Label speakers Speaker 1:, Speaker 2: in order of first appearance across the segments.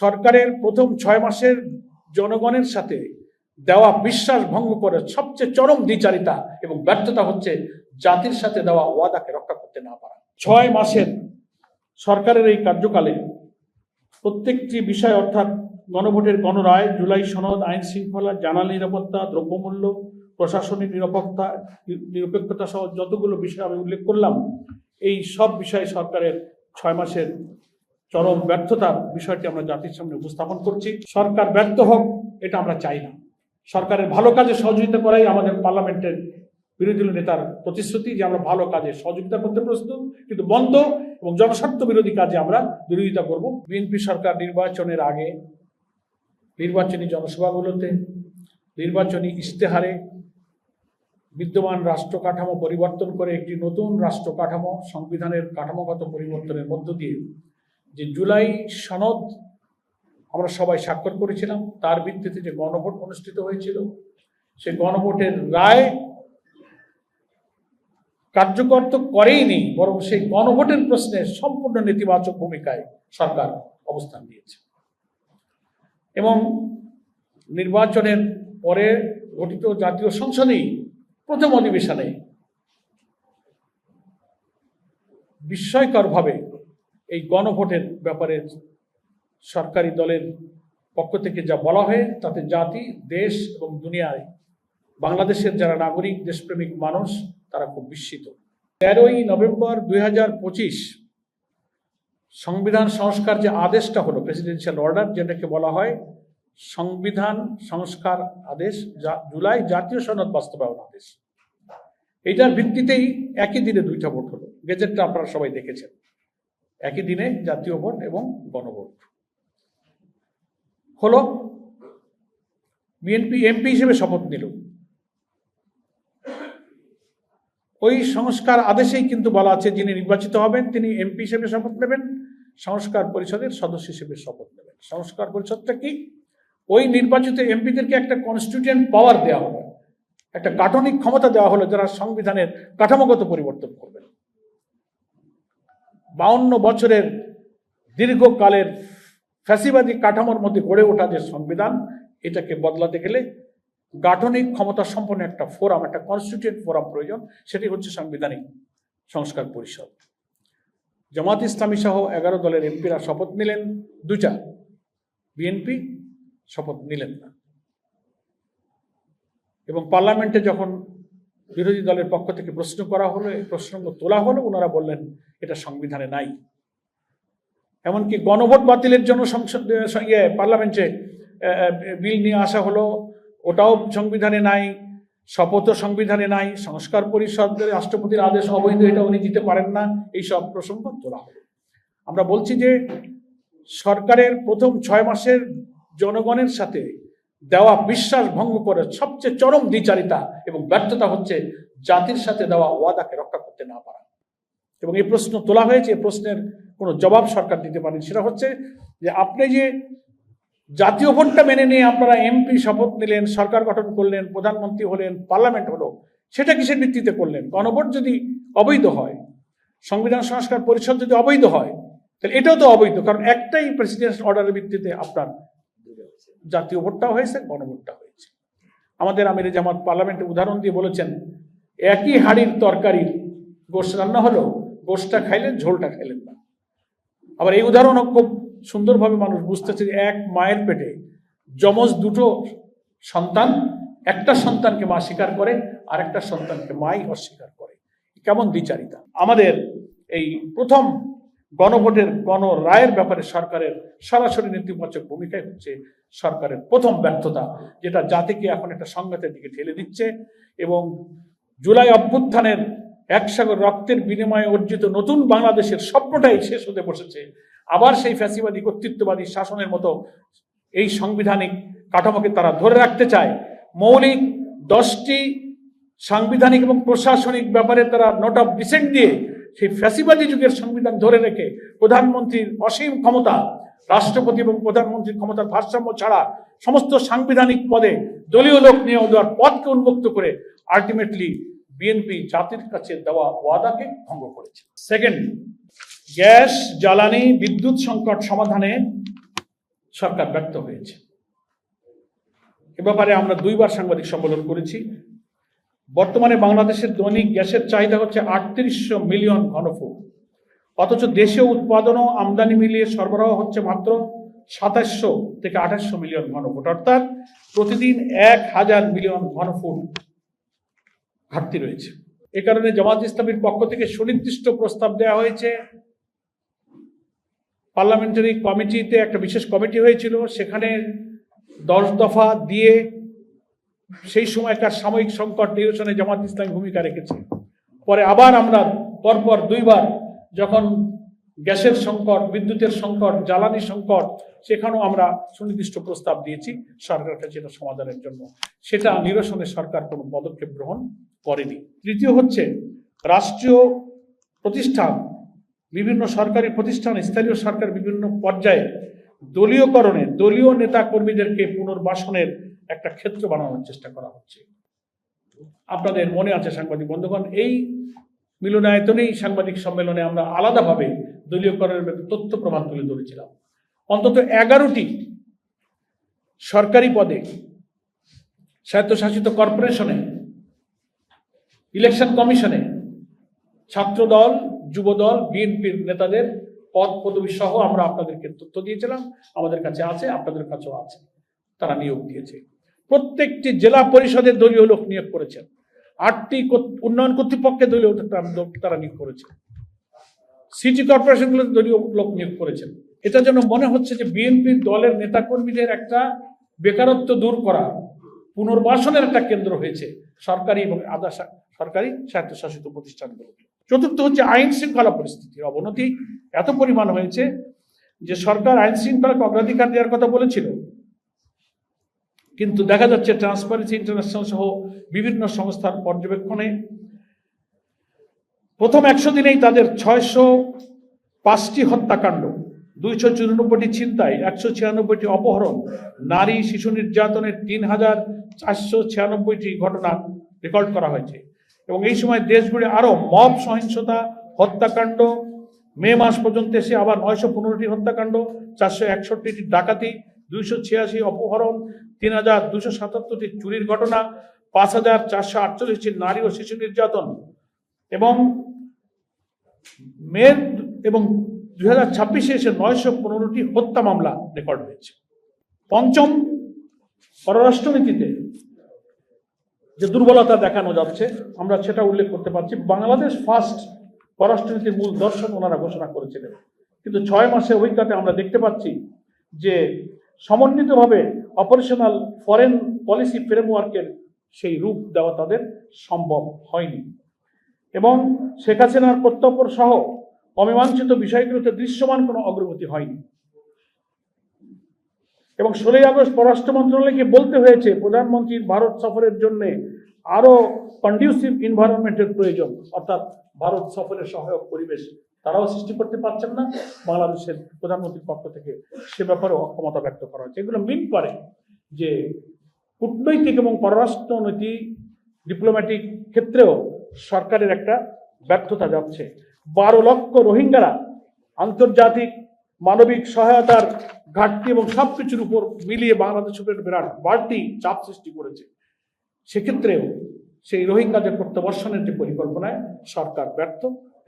Speaker 1: সরকারের প্রথম 6 মাসের জনগণের সাথে দেওয়া বিশ্বাস ভঙ্গ করে সবচেয়ে চরম দ্বিচারিতা এবং ব্যর্থতা হচ্ছে জাতির সাথে দেওয়া ওয়াদাকে রক্ষা করতে না পারা। 6 মাসের সরকারের এই কার্যকালে প্রত্যেকটি বিষয় অর্থাৎ গণভোটের গণরায়, জুলাই সনদ, আইন শৃঙ্খলা, জানালা নিরাপত্তা, দ্রব্যমূল্য, প্রশাসনিক নিরপেক্ষতা সহ যতগুলো বিষয় আমি উল্লেখ করলাম, এই সব বিষয়ে সরকারের 6 মাসের চরম ব্যর্থতার বিষয়টি আমরা জাতির সামনে উপস্থাপন করছি। সরকার ব্যর্থ হোক এটা আমরা চাই না। সরকারের ভালো কাজে সহযোগিতা করাই আমাদের পার্লামেন্টের বিরোধী নেতার প্রতিশ্রুতি যে আমরা ভালো কাজে সহযোগিতা করতে প্রস্তুত, কিন্তু বন্ধ এবং জনস্বার্থ বিরোধী কাজে আমরা বিরোধিতা করব। বিএনপি সরকার নির্বাচনের আগে নির্বাচনী জনসভাগুলোতে, নির্বাচনী ইশতেহারে বিদ্যমান রাষ্ট্র কাঠামো পরিবর্তন করে একটি নতুন রাষ্ট্র কাঠামো, সংবিধানের কাঠামোগত পরিবর্তনের মধ্য দিয়ে যে জুলাই সনদ আমরা সবাই স্বাক্ষর করেছিলাম, তার ভিত্তিতে যে গণভোট অনুষ্ঠিত হয়েছিল, সেই গণভোটের রায় কার্যকর তো করেইনি, বরং সেই গণভোটের প্রশ্নে সম্পূর্ণ নেতিবাচক ভূমিকায় সরকার অবস্থান নিয়েছে এবং নির্বাচনের পরে গঠিত জাতীয় সংসদেই প্রথম অধিবেশনে বিস্ময়করভাবে এই গণভোটের ব্যাপারে সরকারি দলের পক্ষ থেকে যা বলা হয় তাতে জাতি, দেশ এবং দুনিয়ায় বাংলাদেশের যারা নাগরিক, দেশপ্রেমিক মানুষ তারা খুব বিস্মিত। 13ই নভেম্বর 2025 সংবিধান সংস্কার যে আদেশটা হলো, প্রেসিডেন্সিয়াল অর্ডার, যেটাকে বলা হয় সংবিধান সংস্কার আদেশ, জুলাই জাতীয় সনদ বাস্তবায়ন আদেশ, এইটার ভিত্তিতেই একই দিনে 2টা ভোট হলো। গেজেটটা আপনারা সবাই দেখেছেন। একই দিনে জাতীয় ভোট এবং গণভোট হলো। বিএনপি এমপি হিসেবে শপথ নিল। ওই সংস্কার আদেশেই কিন্তু বলা আছে যিনি নির্বাচিত হবেন তিনি এমপি হিসেবে শপথ নেবেন, সংস্কার পরিষদের সদস্য হিসেবে শপথ নেবেন। সংস্কার পরিষদটা কি? ওই নির্বাচিত এমপিদেরকে একটা কনস্টিটিউয়েন্ট পাওয়ার দেওয়া হলো, একটা গাঠনিক ক্ষমতা দেওয়া হলো যারা সংবিধানের কাঠামোগত পরিবর্তন করবেন। 52 বছরের দীর্ঘকালের ফ্যাসিবাদী কাঠামোর মধ্যে গড়ে ওঠা যে সংবিধান, এটাকে বদলাতে গেলে গাঠনিক ক্ষমতা সম্পন্ন একটা ফোরাম, একটা কনস্টিটিউয়েন্ট ফোরাম প্রয়োজন। সেটি হচ্ছে সাংবিধানিক সংস্কার পরিষদ। জামাত ইসলামী সহ 11 দলের এমপিরা শপথ নিলেন, 2টা। বিএনপি শপথ নিলেন না এবং পার্লামেন্টে যখন বিরোধী দলের পক্ষ থেকে প্রশ্ন করা হলো, এই প্রসঙ্গ তোলা হলো, ওনারা বললেন এটা সংবিধানে নাই। এমনকি গণভোট বাতিলের জন্য পার্লামেন্টে বিল নিয়ে আসা হলো, ওটাও সংবিধানে নাই। শপথও সংবিধানে নাই। সংস্কার পরিষদের রাষ্ট্রপতির আদেশ অবৈধ, এটা উনি দিতে পারেন না। এইসব প্রসঙ্গ তোলা হলো। আমরা বলছি যে সরকারের প্রথম 6 মাসের জনগণের সাথে দেওয়া বিশ্বাস ভঙ্গ করে সবচেয়ে চরম দ্বিচারিতা এবং ব্যর্থতা হচ্ছে জাতির সাথে দেওয়া ওয়াদাকে রক্ষা করতে না পারা। এবং এই প্রশ্ন তোলা হয়েছে, এই প্রশ্নের কোনো জবাব সরকার দিতে পারেনি। সেটা হচ্ছে যে আপনি যে জাতীয় ভোটটা মেনে নিয়ে আপনারা এমপি শপথ নিলেন, সরকার গঠন করলেন, প্রধানমন্ত্রী হলেন, পার্লামেন্ট হলো, সেটা কিসের ভিত্তিতে করলেন? গণভোট যদি অবৈধ হয়, সংবিধান সংস্কার পরিষদ যদি অবৈধ হয়, তাহলে এটাও তো অবৈধ, কারণ একটাই প্রেসিডেন্সিয়াল অর্ডারের ভিত্তিতে আপনার জাতীয় ভোটটা হয়েছে, গণভোটটা হয়েছে। আমাদের আমিরে জামাত পার্লামেন্টে উদাহরণ দিয়ে বলেছেন, একই হাড়ির তরকারির গোশ রান্না হলো, গোশটা খাইলেন, ঝোলটা খাইলেন না। আবার এই উদাহরণও খুব সুন্দরভাবে মানুষ বুঝতেছে যে এক মায়ের পেটে যমজ 2টো সন্তান, একটা সন্তানকে মা স্বীকার করে আর একটা সন্তানকে মাই অস্বীকার করে। কেমন দ্বিচারিতা! আমাদের এই প্রথম গণভোটের গণরায়ের ব্যাপারে সরকারের সরাসরি নেতিবাচক ভূমিকায় হচ্ছে সরকারের প্রথম ব্যর্থতা, যেটা জাতিকে এখন একটা সংঘাতের দিকে ঠেলে দিচ্ছে এবং জুলাই অভ্যুত্থানের 1 সাগর রক্তের বিনিময়ে অর্জিত নতুন বাংলাদেশের স্বপ্নটাই শেষ হতে বসেছে। আবার সেই ফ্যাসিবাদী কর্তৃত্ববাদী শাসনের মতো এই সাংবিধানিক কাঠামোকে তারা ধরে রাখতে চায়। মৌলিক 10টি সাংবিধানিক এবং প্রশাসনিক ব্যাপারে তারা নোট অফ ডিসেন্ট দিয়ে সেই ফ্যাসিবাদী যুগের সংবিধান ধরে রেখে প্রধানমন্ত্রীর অসীম ক্ষমতা, রাষ্ট্রপতি এবং প্রধানমন্ত্রীর ক্ষমতার ভারসাম্য ছাড়া সমস্ত সাংবিধানিক পদে দলীয় লোক নিয়োগ দেওয়ার পথকে উন্মুক্ত করে আলটিমেটলি বিএনপি জাতির কাছে দেওয়া ওয়াদাকে ভঙ্গ করেছে। সেকেন্ড, গ্যাস, জ্বালানি, বিদ্যুৎ সংকট সমাধানে সরকার ব্যর্থ হয়েছে। এ ব্যাপারে আমরা 2বার সাংবাদিক সম্মেলন করেছি। বর্তমানে বাংলাদেশের দৈনিক গ্যাসের চাহিদা হচ্ছে 3800 মিলিয়ন ঘনফুট, অথচ দেশীয় উৎপাদন ও আমদানি মিলিয়ে সরবরাহ হচ্ছে মাত্র 2700 থেকে 2800 মিলিয়ন ঘনফুট, অর্থাৎ প্রতিদিন 1000 মিলিয়ন ঘনফুট ঘাটতি রয়েছে। এ কারণে জামাত ইসলামীর পক্ষ থেকে সুনির্দিষ্ট প্রস্তাব দেওয়া হয়েছে। পার্লামেন্টারি কমিটিতে একটা বিশেষ কমিটি হয়েছিল, সেখানে 10 দফা দিয়ে সেই সময়কার সাময়িক সংকট নিরসনে জামাত ইসলামী ভূমিকা রেখেছে। পরে আবার আমরা পরপর 2বার যখন গ্যাসের সংকট, বিদ্যুতের সংকট, জ্বালানি সংকট, সেখানেও আমরা সুনির্দিষ্ট প্রস্তাব দিয়েছি সরকারের কাছে এটা সমাধানের জন্য। সেটা নিরসনে সরকার কোনো পদক্ষেপ গ্রহণ করেনি। তৃতীয় হচ্ছে রাষ্ট্রীয় প্রতিষ্ঠান, বিভিন্ন সরকারি প্রতিষ্ঠান, স্থানীয় সরকার বিভিন্ন পর্যায়ে দলীয়করণে দলীয় নেতা কর্মীদেরকে পুনর্বাসনের একটা ক্ষেত্র বানানোর চেষ্টা করা হচ্ছে। আপনাদের মনে আছে সাংবাদিক বন্ধুগণ, এই মিলনায়তনেই সাংবাদিক সম্মেলনে আমরা আলাদাভাবে দলীয়করণের তথ্য প্রমাণ তুলে ধরেছিলাম। অন্তত 11টি সরকারি পদে, স্বায়ত্তশাসিত কর্পোরেশনে, ইলেকশন কমিশনে ছাত্রদল, যুবদল, বিএনপির নেতাদের পদ পদবি সহ আমরা আপনাদেরকে তথ্য দিয়েছিলাম। আমাদের কাছে আছে, আপনাদের কাছেও আছে। তারা নিয়োগ দিয়েছে। প্রত্যেকটি জেলা পরিষদের দলীয় লোক নিয়োগ করেছেন। 8টি উন্নয়ন কর্তৃপক্ষে দলীয় তারা নিয়োগ করেছে। সিটি কর্পোরেশনগুলোতে দলীয় লোক নিয়োগ করেছেন। এটা যেন মনে হচ্ছে যে বিএনপির দলের নেতাকর্মীদের একটা বেকারত্ব দূর করা, পুনর্বাসনের একটা কেন্দ্র হয়েছে সরকারি এবং আধা সরকারি স্বায়ত্তশাসিত প্রতিষ্ঠানগুলো। চতুর্থ হচ্ছে আইন শৃঙ্খলা পরিস্থিতির অবনতি এত পরিমাণ হয়েছে যে সরকার আইন শৃঙ্খলাকে অগ্রাধিকার দেওয়ার কথা বলেছিল, কিন্তু দেখা যাচ্ছে ট্রান্সপারেন্সি ইন্টারন্যাশনাল সহ বিভিন্ন সংস্থার পর্যবেক্ষণে প্রথম 100 দিনেই তাদের 605টি হত্যাকাণ্ড, 294টি ছিনতাই, 196টি অপহরণ, নারী শিশু নির্যাতনের 3496টি ঘটনা রেকর্ড করা হয়েছে। এবং এই সময় দেশ জুড়ে আরো মব সহিংসতা, হত্যাকাণ্ড, মে মাস পর্যন্ত এসে আবার 915টি হত্যাকাণ্ড, 461টি ডাকাতি, 286 অপহরণ, 3277টি চুরির ঘটনা, 5448টি নারী ও শিশু নির্যাতন এবং মে এবং 2026-এ এসে 915টি হত্যা মামলা রেকর্ড হয়েছে। পঞ্চম, পররাষ্ট্রনীতিতে যে দুর্বলতা দেখানো যাচ্ছে আমরা সেটা উল্লেখ করতে পারছি। বাংলাদেশ ফার্স্ট পররাষ্ট্রনীতির মূল দর্শন ওনারা ঘোষণা করেছিলেন, কিন্তু 6 মাসে অভিজ্ঞতা আমরা দেখতে পাচ্ছি যে সমন্বিতভাবে অপারেশনাল ফরেন পলিসি ফ্রেমওয়ার্কের সেই রূপ দেওয়া তাদের সম্ভব হয়নি এবং শেখ হাসিনার প্রত্যর্পণ সহ অমীমাংসিত বিষয়গুলোতে দৃশ্যমান কোনো অগ্রগতি হয়নি। এবং 16 আগস্ট পররাষ্ট্র মন্ত্রণালয়কে বলতে হয়েছে প্রধানমন্ত্রীর ভারত সফরের জন্য আরো কন্ডিউসিভ এনভায়রনমেন্টের প্রয়োজন, অর্থাৎ ভারত সফরের সহায়ক পরিবেশ তারাও সৃষ্টি করতে পারছেন না। বাংলাদেশের প্রধানমন্ত্রীর পক্ষ থেকে সে ব্যাপারে অক্ষমতা ব্যক্ত করা হয়েছে। এগুলো মিন করে যে কূটনৈতিক এবং পররাষ্ট্রনীতি ডিপ্লোম্যাটিক ক্ষেত্রেও সরকারের একটা ব্যর্থতা যাচ্ছে। 12 লক্ষ রোহিঙ্গারা আন্তর্জাতিক মানবিক সহায়তার ঘাটতি এবং সবকিছুর উপর মিলিয়ে বাংলাদেশের উপর বিরাট বাড়তি চাপ সৃষ্টি করেছে। সেক্ষেত্রেও সেই রোহিঙ্গাদের প্রত্যাবর্ষণের যে পরিকল্পনায় সরকার ব্যর্থ,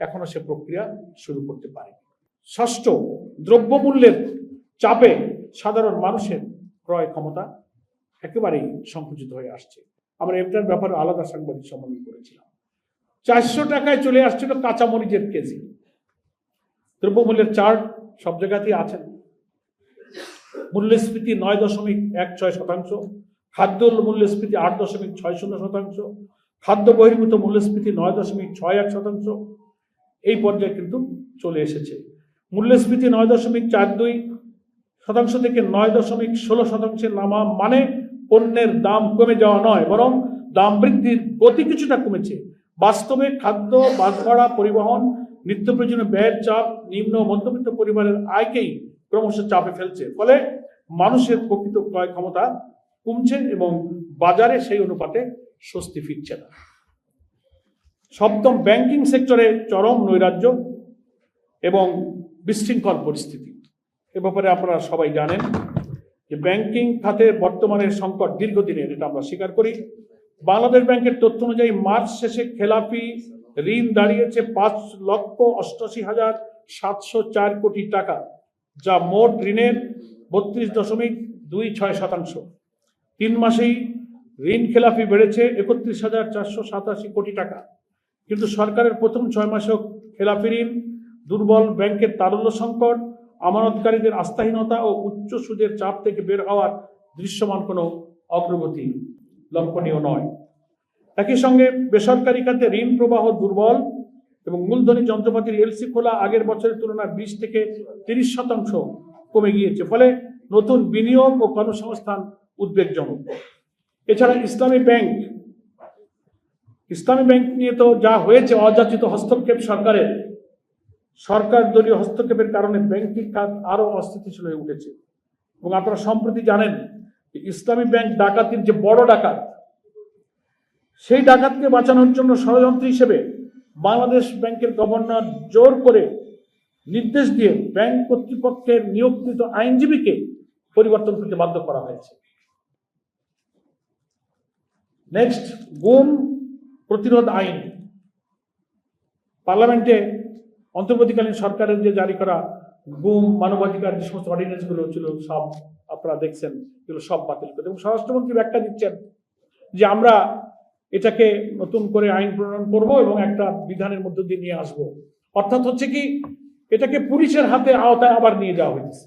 Speaker 1: এখনো সে প্রক্রিয়া শুরু করতে পারে। ষষ্ঠ, দ্রব্যমূল্যের চাপে সাধারণ মানুষের ক্রয় ক্ষমতা একেবারেই সংকুচিত হয়ে আসছে। আমরা এটার ব্যাপারে আলাদা সাংবাদিক সম্মেলন করেছিলাম। 400 টাকায় চলে আসছিল কাঁচামরিচের কেজি। দ্রব্যমূল্যের চার্ট সব জায়গাতেই আছেন। মূল্যস্ফীতি 9.16%, খাদ্য মূল্যস্ফীতি 8.60%, খাদ্য বহির্ভূত মূল্যস্ফীতি 9.61%। এই পর্যায়ে কিন্তু চলে এসেছে। মূল্যস্ফীতি 9.42% থেকে 9.16% নামা মানে পণ্যের দাম কমে যাওয়া নয়, বরং দাম বৃদ্ধির গতি কিছুটা কমেছে। বাস্তবে খাদ্য, বাস ভাড়া, পরিবহন, নিত্য প্রয়োজনীয় ব্যয়ের চাপ নিম্ন ও মধ্যবিত্ত পরিবারের আয়কেই ক্রমশ চাপে ফেলছে, ফলে মানুষের প্রকৃত ক্রয় ক্ষমতা কমছে এবং বাজারে সেই অনুপাতে স্বস্তি ফিরছে না। সপ্তম, ব্যাংকিং সেক্টরে চরম নৈরাজ্য এবং বিশৃঙ্খল পরিস্থিতি। এ ব্যাপারে আপনারা সবাই জানেন যে ব্যাংকিং খাতের বর্তমানে সংকট দীর্ঘদিনের, এটা আমরা স্বীকার করি। বাংলাদেশ ব্যাংকের তথ্য অনুযায়ী মার্চ শেষে খেলাপি ঋণ দাঁড়িয়েছে 5,88,704 কোটি টাকা, যা মোট ঋণের 32.26%। 3 মাসেই ঋণ খেলাপি বেড়েছে 31,487 কোটি টাকা। কিন্তু সরকারের প্রথম 6 মাসেও খেলাপি ঋণ, দুর্বল ব্যাংকের তারল্য সংকট, আমানতকারীদের আস্থাহীনতা ও উচ্চ সুদের চাপ থেকে বের হওয়ার দৃশ্যমান কোনো অগ্রগতি লক্ষণীয় নয়। একই সঙ্গে বেসরকারি খাতে ঋণ প্রবাহ দুর্বল এবং মূলধনী যন্ত্রপাতির এলসি খোলা আগের বছরের তুলনায় 20 থেকে 30% কমে গিয়েছে, ফলে নতুন বিনিয়োগ ও কর্মসংস্থান উদ্বেগজনক। এছাড়া ইসলামী ব্যাংক নিয়ে তো যা হয়েছে, অযাচিত হস্তক্ষেপ সরকার দলীয় হস্তক্ষেপের কারণে ব্যাংকিং খাত আরো অস্থিতিশীল হয়ে উঠেছে। এবং আপনারা সম্প্রতি জানেন ইসলামী ব্যাংক ডাকাতির যে বড় ডাকাত, সেই ডাকাতকে বাঁচানোর জন্য ষড়যন্ত্র হিসেবে বাংলাদেশ ব্যাংকের গভর্নর জোর করে নির্দেশ দিয়ে ব্যাংক কর্তৃপক্ষের নিয়োগকৃত আইনজীবীকে পরিবর্তন করতে বাধ্য করা হয়েছে। নেক্সট, গুম প্রতিরোধ আইন। পার্লামেন্টে অন্তর্বর্তীকালীন সরকারের যে জারি করা গুম মানবাধিকার যে সমস্ত অর্ডিন্যান্স গুলো ছিল, সব আপনারা দেখছেন, এগুলো সব বাতিল করে। এবং স্বরাষ্ট্রমন্ত্রী ব্যাখ্যা দিচ্ছেন যে আমরা এটাকে নতুন করে আইন প্রণয়ন করব এবং একটা বিধানের মধ্য দিয়ে নিয়ে আসবো। অর্থাৎ হচ্ছে কি, এটাকে পুলিশের হাতে আওতায় আবার নিয়ে যাওয়া হয়েছে।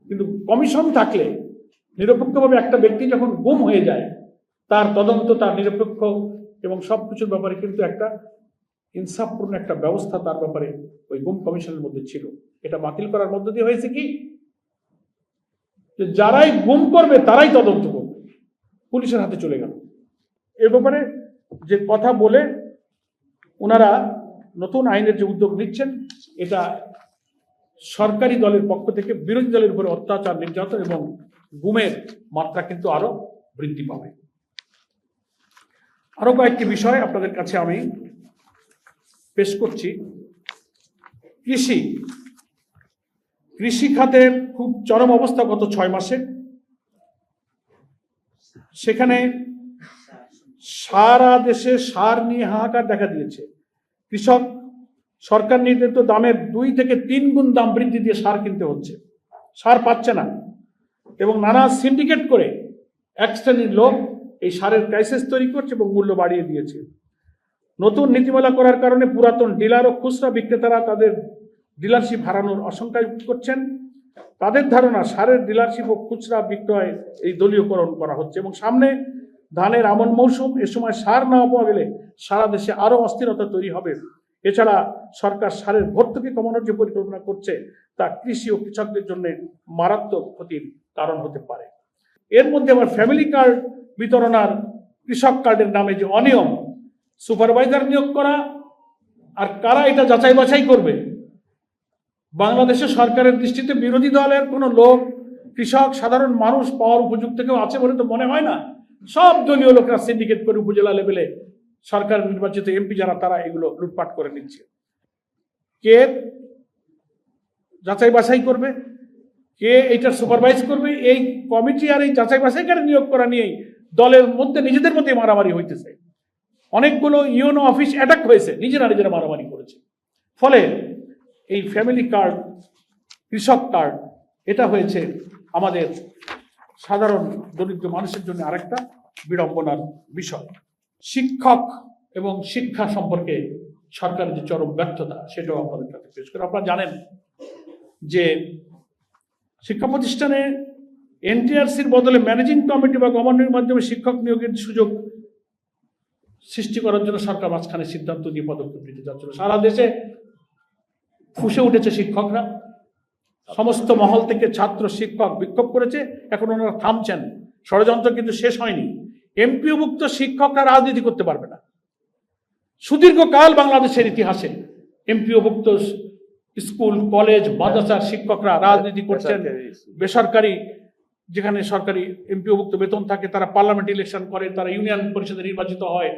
Speaker 1: কিন্তু কমিশন থাকলে, নিরপেক্ষভাবে একটা ব্যক্তি যখন গুম হয়ে যায়, তার তদন্ত, তার নিরপেক্ষ এবং সবকিছুর ব্যাপারে কিন্তু একটা ইনসাফপূর্ণ একটা ব্যবস্থা তার ব্যাপারে ওই গুম কমিশনের মধ্যে ছিল। এটা বাতিল করার মধ্য দিয়ে হয়েছে কি, যে যারাই গুম করবে তারাই তদন্ত করবে, পুলিশের হাতে চলে গেল। এ ব্যাপারে যে কথা বলে ওনারা নতুন আইনের যে উদ্যোগ নিচ্ছেন, এটা সরকারি দলের পক্ষ থেকে বিরোধী দলের উপরে অত্যাচার, নির্যাতন এবং গুমের মাত্রা কিন্তু আরো বৃদ্ধি পাবে। আরো কয়েকটি বিষয় আপনাদের কাছে আমি পেশ করছি। কৃষি খাতের খুব চরম অবস্থা গত 6 মাসে। সেখানে সারা দেশে সার নিয়ে হাহাকার দেখা দিয়েছে। কৃষক সরকার নির্ধারিত দামের 2 থেকে 3 গুণ দাম বৃদ্ধি দিয়ে সার কিনতে হচ্ছে, সার পাচ্ছে না। এবং নানা সিন্ডিকেট করে এক শ্রেণীর লোক এই সারের ক্রাইসিস তৈরি করছে এবং মূল্য বাড়িয়ে দিয়েছে। নতুন নীতিমালা করার কারণে পুরাতন ডিলার ও খুচরা বিক্রেতারা তাদের ডিলারশিপ হারানোর আশঙ্কা করছেন। তাদের ধারণা, সারের ডিলারশিপ ও খুচরা বিক্রয় এই দলীয়করণ করা হচ্ছে। এবং সামনে ধানের আমন মৌসুম, এ সময় সার না পাওয়া গেলে সারা দেশে আরো অস্থিরতা তৈরি হবে। এছাড়া সরকার সারের ভর্তুকি কমানোর যে পরিকল্পনা করছে, তা কৃষি ও কৃষকদের জন্য মারাত্মক ক্ষতির কারণ হতে পারে। এর মধ্যে আবার ফ্যামিলি কার্ড বিতরণ আর কৃষক কার্ডের নামে যে অনিয়ম, সুপারভাইজার নিয়োগ করা, আর কারা এটা যাচাই বাছাই করবে। বাংলাদেশের সরকারের দৃষ্টিতে বিরোধী দলের কোনো লোক, কৃষক, সাধারণ মানুষ পাওয়ার উপযুক্ত কেউ আছে বলে তো মনে হয় না। সব দলীয় লোকরা সিন্ডিকেট করে উপজেলা লেভেলে সরকার নির্বাচিত এমপি যারা, তারা এগুলো লুটপাট করে নিচ্ছে। কে যাচাই বাছাই করবে, কে এইটা সুপারভাইজ করবে? এই কমিটি আর এই যাচাই বাছাইকারী নিয়োগ করা নিয়েই দলের মধ্যে নিজেদের মধ্যে মারামারি হইতেছে। অনেকগুলো ইউনো অফিস অ্যাটাক হয়েছে, নিজেরা মারামারি করেছে। ফলে এই ফ্যামিলি কার্ড, কৃষক কার্ড, এটা হয়েছে আমাদের সাধারণ দরিদ্র মানুষের জন্য আরেকটা বিড়ম্বনার বিষয়। শিক্ষক এবং শিক্ষা সম্পর্কে সরকারের যে চরম ব্যর্থতা, সেটাও আপনাদের কাছে পেশ করে। আপনারা জানেন যে শিক্ষা প্রতিষ্ঠানে এনটিআরসির বদলে ম্যানেজিং কমিটি বা গভর্নরের মাধ্যমে শিক্ষক নিয়োগের সুযোগ সৃষ্টি করার জন্য সরকার মাঝখানে সিদ্ধান্ত দিয়ে পদক্ষেপ নিতে যাচ্ছিল। সারা দেশে ফুঁসে উঠেছে শিক্ষকরা, সমস্ত মহল থেকে ছাত্র শিক্ষক বিক্ষোভ করেছে। এখন ওনারা থামছেন, ষড়যন্ত্র কিন্তু শেষ হয়নি। এমপিওভুক্ত শিক্ষকরা রাজনীতি করতে পারবে না। সুদীর্ঘকাল বাংলাদেশের ইতিহাসে এমপিওভুক্ত স্কুল, কলেজ, মাদ্রাসার শিক্ষকরা রাজনীতি করছেন। বেসরকারি, যেখানে সরকারি এমপিওভুক্ত বেতন থাকে, তারা পার্লামেন্ট ইলেকশন করে, তারা ইউনিয়ন পরিষদে নির্বাচিত হয়।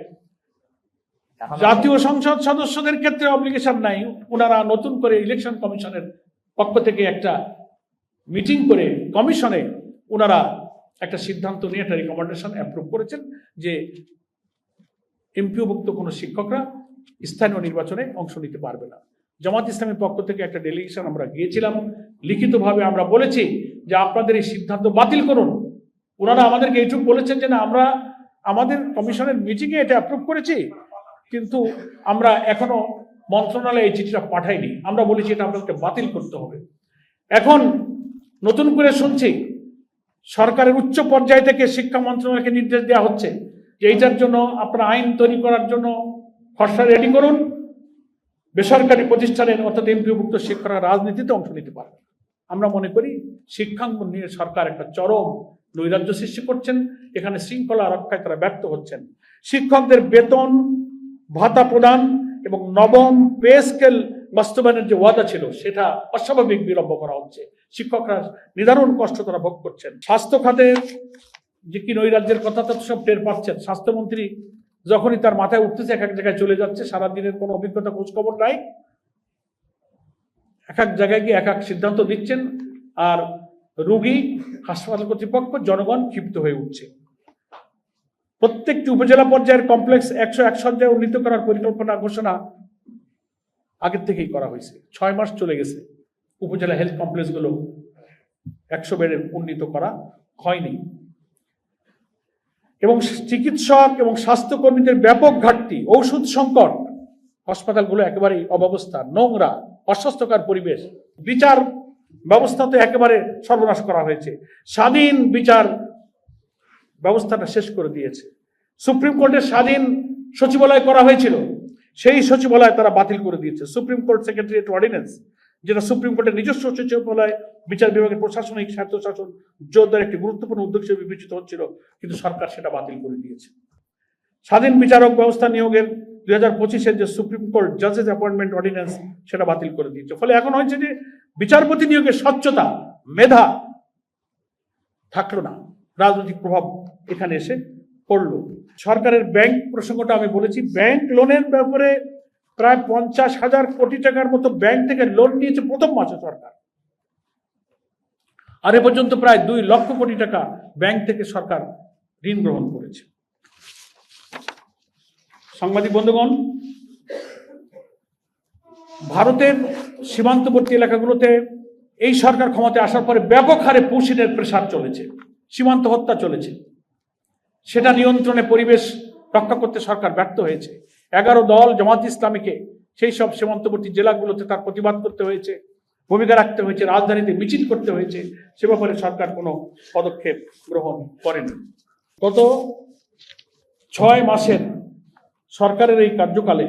Speaker 1: জাতীয় সংসদ সদস্যদের ক্ষেত্রে অব্লিগেশন নাই। ওনারা নতুন করে ইলেকশন কমিশনের পক্ষ থেকে একটা মিটিং করে কমিশনে ওনারা একটা সিদ্ধান্ত নিয়ে একটা রিকমেন্ডেশন অ্যাপ্রুভ করেছেন যে এমপিওভুক্ত কোনো শিক্ষকরা স্থানীয় নির্বাচনে অংশ নিতে পারবে না। জামাত ইসলামের পক্ষ থেকে একটা ডেলিগেশন আমরা গিয়েছিলাম, লিখিতভাবে আমরা বলেছি যে আপনাদের এই সিদ্ধান্ত বাতিল করুন। ওনারা আমাদেরকে এইটুকু বলেছেন যে না, আমরা আমাদের কমিশনের মিটিংয়ে এটা অ্যাপ্রুভ করেছি, কিন্তু আমরা এখনো মন্ত্রণালয়ে এই চিঠিটা পাঠাইনি। আমরা বলেছি এটা আপনাদেরকে বাতিল করতে হবে। এখন নতুন করে শুনছি সরকারের উচ্চ পর্যায় থেকে শিক্ষা মন্ত্রণালয়কে নির্দেশ দেওয়া হচ্ছে যে এইটার জন্য আপনারা আইন তৈরি করার জন্য খসড়া রেডি করুন। বেসরকারি প্রতিষ্ঠানের অর্থাৎ এমপিওভুক্ত শিক্ষকরা রাজনীতিতে অংশ নিতে পারবে। আমরা মনে করি শিক্ষাঙ্গন নিয়ে সরকার একটা চরম নৈরাজ্য সৃষ্টি করছেন, এখানে শৃঙ্খলা রক্ষায় তারা ব্যর্থ হচ্ছেন। শিক্ষকদের বেতন ভাতা প্রদান এবং নবম পে স্কেল বাস্তবায়নের যে ওয়াদা ছিল সেটা অস্বাভাবিক বিলম্ব করা হচ্ছে। শিক্ষকরা নিদারুণ কষ্ট তারা ভোগ করছেন। স্বাস্থ্য খাতের যে কি নৈরাজ্যের কথা তো সব টের পাচ্ছেন। স্বাস্থ্যমন্ত্রী যখনই তার মাথায় উঠতেছে এক এক জায়গায় চলে যাচ্ছে, সারাদিনের কোনো অভিজ্ঞতা খোঁজখবর নাই, এক এক জায়গায় গিয়ে এক এক সিদ্ধান্ত দিচ্ছেন, আর রোগী, হাসপাতাল কর্তৃপক্ষ, জনগণ ক্ষিপ্ত হয়ে উঠছে। প্রত্যেকটি উপজেলা পর্যায়ের কমপ্লেক্স 101 শয্যায় উন্নীত করার পরিকল্পনা ঘোষণা আগের থেকেই করা হয়েছে। 6 মাস চলে গেছে, উপজেলা হেলথ কমপ্লেক্সগুলো 100 বেডে উন্নীত করা হয়নি। এবং চিকিৎসক এবং স্বাস্থ্যকর্মীদের ব্যাপক ঘাটতি, ঔষধ সংকট, হাসপাতালগুলো একেবারেই অব্যবস্থা, নোংরা, অস্বাস্থ্যকর পরিবেশ, বিচার ব্যবস্থা তো একেবারে সর্বনাশ করা হয়েছে। স্বাধীন বিচার ব্যবস্থাটা শেষ করে দিয়েছে। সুপ্রিম কোর্টের স্বাধীন সচিবালয় করা হয়েছিল, সেই সচিবালয় তারা বাতিল করে দিয়েছে। সুপ্রিম কোর্ট সেক্রেটারিয়েট অর্ডিন্যান্স, যেটা সুপ্রিম কোর্টের নিজস্ব সচিবালয়, বিচার বিভাগের প্রশাসনিক স্বায়ত্তশাসন জোরদার একটি গুরুত্বপূর্ণ উদ্যোগ হিসেবে বিবেচিত হচ্ছিল, কিন্তু সরকার সেটা বাতিল করে দিয়েছে। স্বাধীন বিচারক ব্যবস্থা নিয়োগের 2025-এর যে সুপ্রিম কোর্ট জাজেস অ্যাপয়েন্টমেন্ট অর্ডিন্যান্স সেটা বাতিল করে দিয়েছে। ফলে এখন হয়েছে যে বিচারপতি নিয়োগের স্বচ্ছতা, মেধা থাকলো না, রাজনৈতিক প্রভাব এখানে এসে পড়লো। সরকারের ব্যাংক প্রসঙ্গটা আমি বলেছি, ব্যাংক লোনের ব্যাপারে প্রায় 50,000 কোটি টাকার মতো ব্যাংক থেকে লোন নিয়েছে প্রথম মাসে সরকার। আর এ পর্যন্ত প্রায় 2 লক্ষ কোটি টাকা ব্যাংক থেকে সরকার ঋণ গ্রহণ করেছে। সাংবাদিক বন্ধুগণ, ভারতের সীমান্তবর্তী এলাকাগুলোতে এই সরকার ক্ষমতায় আসার পরে ব্যাপক হারে পুশিনের প্রেসার চলেছে, সীমান্ত হত্যা চলেছে। সেটা নিয়ন্ত্রণে পরিবেশ রক্ষা করতে সরকার ব্যর্থ হয়েছে। 11 দল জামাত ইসলামীকে সেই সব সীমান্তবর্তী জেলাগুলোতে তার প্রতিবাদ করতে হয়েছে, ভূমিকা রাখতে হয়েছে, রাজধানীতে মিছিল করতে হয়েছে। সে ব্যাপারে সরকার কোনো পদক্ষেপ গ্রহণ করেনি। গত 6 মাসের সরকারের এই কার্যকালে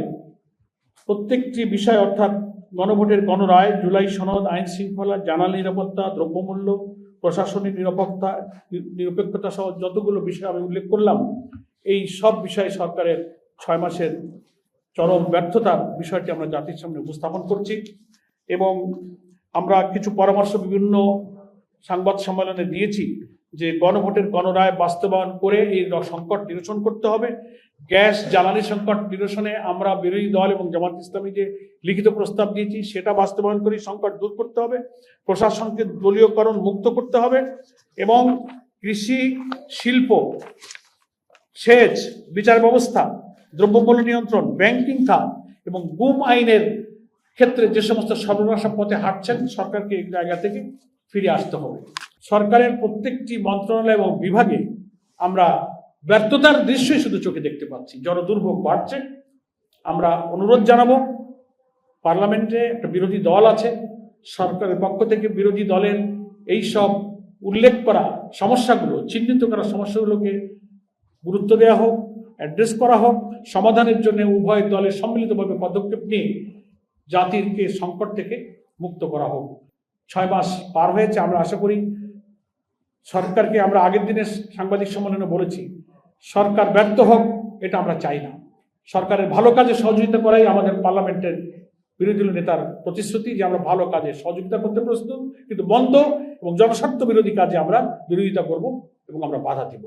Speaker 1: প্রত্যেকটি বিষয় অর্থাৎ গণভোটের গণরায়, জুলাই সনদ, আইন শৃঙ্খলা, জানালা নিরাপত্তা, দ্রব্যমূল্য, প্রশাসনিক নিরপেক্ষতা সহ যতগুলো বিষয় আমি উল্লেখ করলাম, এই সব বিষয়ে সরকারের 6 মাসের চরম ব্যর্থতার বিষয়টি আমরা জাতির সামনে উপস্থাপন করছি। এবং আমরা কিছু পরামর্শ বিভিন্ন সংবাদ সম্মেলনে দিয়েছি যে গণভোটের গণরায় বাস্তবায়ন করে এই সংকট নিরসন করতে হবে। গ্যাস জ্বালানি সংকট নিরসনে আমরা বিরোধী দল এবং জামাত ইসলামী যে লিখিত প্রস্তাব দিয়েছি সেটা বাস্তবায়ন করে সংকট দূর করতে হবে। প্রশাসনকে দলীয়করণ মুক্ত করতে হবে এবং কৃষি, শিল্প, সেচ, বিচার ব্যবস্থা, দ্রব্যমূল্য নিয়ন্ত্রণ, ব্যাংকিং খাত এবং গুম আইনের ক্ষেত্রে যে সমস্ত সর্বনাশা পথে হাঁটছেন, সরকারকে এই জায়গা থেকে ফিরে আসতে হবে। সরকারের প্রত্যেকটি মন্ত্রণালয় এবং বিভাগে আমরা ব্যর্থতার দৃশ্যই শুধু চোখে দেখতে পাচ্ছি। জনদুর্ভোগ বাড়ছে। আমরা অনুরোধ জানাবো, পার্লামেন্টে একটা বিরোধী দল আছে, সরকারের পক্ষ থেকে বিরোধী দলের এই সব উল্লেখ করা সমস্যাগুলো, চিহ্নিত করা সমস্যাগুলোকে গুরুত্ব দেওয়া হোক, অ্যাড্রেস করা হোক, সমাধানের জন্য উভয় দলের সম্মিলিতভাবে পদক্ষেপ নিয়ে জাতিকে সংকট থেকে মুক্ত করা হোক। 6 মাস পার হয়েছে। আমরা আশা করি সরকারকে, আমরা আগের দিনের সাংবাদিক সম্মেলনে বলেছি, সরকার ব্যর্থ হোক এটা আমরা চাই না। সরকারের ভালো কাজে সহযোগিতা করাই আমাদের পার্লামেন্টের বিরোধী নেতার প্রতিশ্রুতি যে আমরা ভালো কাজে সহযোগিতা করতে প্রস্তুত, কিন্তু বন্ধ এবং জনস্বার্থ বিরোধী কাজে আমরা বিরোধিতা করব এবং আমরা বাধা দেব।